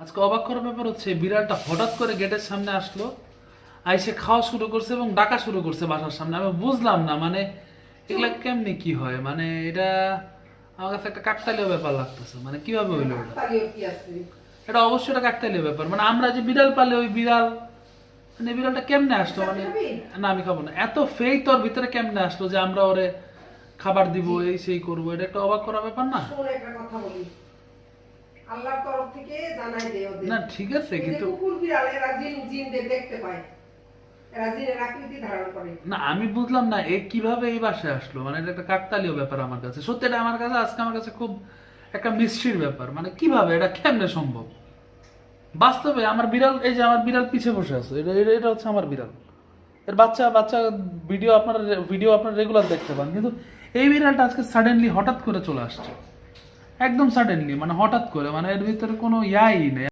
আজকে অবাক করার ব্যাপার হচ্ছে বিড়ালটা হঠাৎ করে গেটের সামনে আসলো, আইসে খাওয়া শুরু করছে এবং ডাকা শুরু করছে বাসার সামনে। আমি বুঝলাম না মানে এগুলা কেমনি কি হয়, মানে এটা আমার কাছে একটা কাকতালীয় ব্যাপার লাগতেছে। মানে কিভাবে হইলো এটা? এটা অবশ্যই একটা কাকতালীয় ব্যাপার। মানে আমরা যে বিড়াল পালে ওই বিড়াল, মানে বিড়ালটা কেমনে আসলো? মানে না, আমি খাবো না। এত ফেই তোর ভিতরে কেমনে আসলো যে আমরা ওরে খাবার দিব, এই সেই করবো? এটা একটা অবাক করা ব্যাপার না? শোন একটা কথা বলি, আল্লাহর তরফ থেকে জানাই দে ওদের। না ঠিক আছে, এই যে কিন্তু কুকুর বিড়াল এরা জিনদের দেখতে পায়, এরা জিনের আকৃতি ধারণ করে। না আমি বুঝলাম না এ কিভাবে এই বাসায় আসলো। মানে এটা একটা কাকতালীয় ব্যাপার আমার কাছে। সত্যি এটা আমার কাছে আজকে আমার কাছে খুব একটা মিস্ট্রির ব্যাপার। মানে কিভাবে এটা কেমনে সম্ভব? বাস্তবে আমার বিড়াল, এই যে আমার বিড়াল পিছে বসে আছে, এটা এটা এটা হচ্ছে আমার বিড়াল। এর বাচ্চা বাচ্চা ভিডিও আপনারা রেগুলার দেখতে পান, কিন্তু এই বিড়ালটা আজকে সাডেনলি হঠাৎ করে চলে আসছে, একদম সাডেনলি, মানে হঠাৎ করে, মানে এর ভিতরে কোনো ইয়াই নেই।